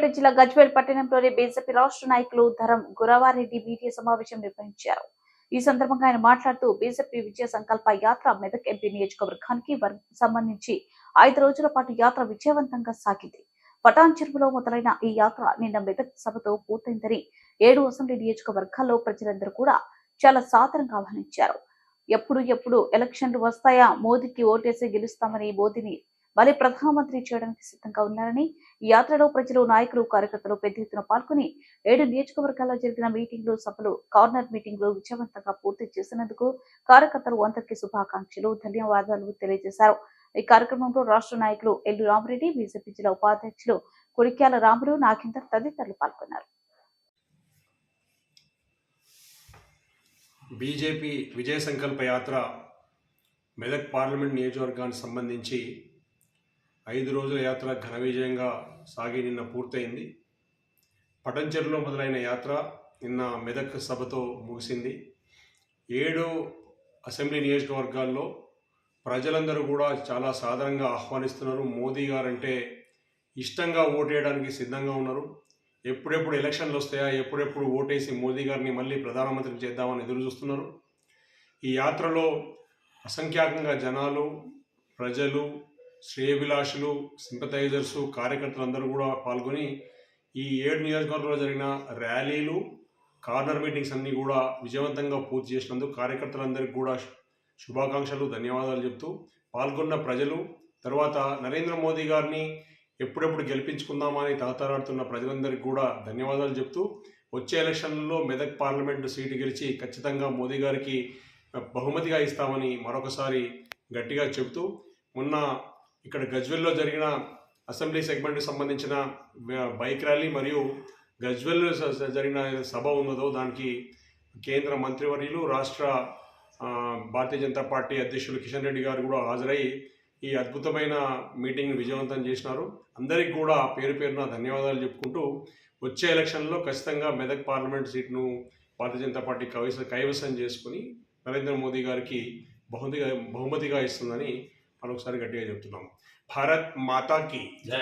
సిద్దిపేట జిల్లా గజ్వేల్ పట్టణంలోని బీజేపీ రాష్ట్ర నాయకులు ధరం గురవారెడ్డి మీడియా సమావేశం నిర్వహించారు. ఈ సందర్భంగా ఆయన మాట్లాడుతూ బీజేపీ విజయ సంకల్ప యాత్ర మెదక్ ఎంపీ నియోజకవర్గానికి సంబంధించి 5 రోజుల పాటు యాత్ర విజయవంతంగా సాగింది. పటాన్ చెరువులో మొదలైన ఈ యాత్ర నిన్న మెదక్ సభతో పూర్తయిందని 7 అసెంబ్లీ నియోజకవర్గాల్లో ప్రజలందరూ కూడా చాలా సాదరంగా ఆహ్వానించారు. ఎప్పుడు ఎలక్షన్లు వస్తాయా, మోదీకి ఓటేసి గెలుస్తామని మోదీని మళ్ళీ ప్రధానమంత్రి చేయడానికి సిద్ధంగా ఉన్నారని, ఈ యాత్రలో ప్రజలు, నాయకులు, కార్యకర్తలు పెద్ద ఎత్తున పాల్గొని 7 నియోజకవర్గాల్లో జరిగిన మీటింగ్లు, సభలు, కార్నర్ మీటింగ్లు విజయవంతంగా పూర్తి చేసినందుకు కార్యకర్తలు అందరికీ శుభాకాంక్షలు, ధన్యవాదాలు తెలియజేశారు. ఈ కార్యక్రమంలో రాష్ట్ర నాయకులు ఎల్లు రామరెడ్డి, బీజేపీ జిల్లా ఉపాధ్యక్షులు కొడిక్యాల రాములు, నాగేందర్ తదితరులు పాల్గొన్నారు. బీజేపీ విజయ సంకల్ప యాత్ర మెదక్ పార్లమెంట్ నియోజకవర్గానికి సంబంధించి 5 రోజుల యాత్ర ఘన విజయంగా సాగి నిన్న పూర్తయింది. పటంచెరులో మొదలైన యాత్ర నిన్న మెదక్ సభతో ముగిసింది. 7 అసెంబ్లీ నియోజకవర్గాల్లో ప్రజలందరూ కూడా చాలా సాధారణంగా ఆహ్వానిస్తున్నారు. మోదీ గారంటే ఇష్టంగా ఓటేయడానికి సిద్ధంగా ఉన్నారు. ఎప్పుడెప్పుడు ఎలక్షన్లు వస్తాయా, ఎప్పుడెప్పుడు ఓటేసి మోదీ గారిని మళ్ళీ ప్రధానమంత్రిని చేద్దామని ఎదురు చూస్తున్నారు. ఈ యాత్రలో అసంఖ్యాకంగా జనాలు, ప్రజలు, శ్రేయభిలాషులు, సింపథైజర్సు, కార్యకర్తలందరూ కూడా పాల్గొని ఈ 7 నియోజకవర్గాల్లో జరిగిన ర్యాలీలు, కార్నర్ మీటింగ్స్ అన్నీ కూడా విజయవంతంగా పూర్తి చేసినందుకు కార్యకర్తలందరికీ కూడా శుభాకాంక్షలు, ధన్యవాదాలు చెప్తూ పాల్గొన్న ప్రజలు, తర్వాత నరేంద్ర మోదీ గారిని ఎప్పుడెప్పుడు గెలిపించుకుందామని తహతరాడుతున్న ప్రజలందరికీ కూడా ధన్యవాదాలు చెప్తూ వచ్చే ఎలక్షన్లలో మెదక్ పార్లమెంటు సీటు గెలిచి ఖచ్చితంగా మోదీ గారికి బహుమతిగా ఇస్తామని మరొకసారి గట్టిగా చెబుతూ, మొన్న ఇక్కడ గజ్వెల్లో జరిగిన అసెంబ్లీ సెగ్మెంట్కి సంబంధించిన బైక్ ర్యాలీ మరియు గజ్వెల్ జరిగిన సభ ఉన్నదో దానికి కేంద్ర మంత్రివర్యులు, రాష్ట్ర భారతీయ జనతా పార్టీ అధ్యక్షులు కిషన్ రెడ్డి గారు కూడా హాజరై ఈ అద్భుతమైన మీటింగ్ని విజయవంతం చేసినారు. అందరికీ కూడా పేరు పేరున ధన్యవాదాలు చెప్పుకుంటూ వచ్చే ఎలక్షన్లో ఖచ్చితంగా మెదక్ పార్లమెంట్ సీట్ను భారతీయ జనతా పార్టీ కైవసం చేసుకుని నరేంద్ర మోదీ గారికి బహుమతిగా ఇస్తుందని మరొకసారి గట్టిగా చెప్తున్నాం. భారత్ మాతాకి జై.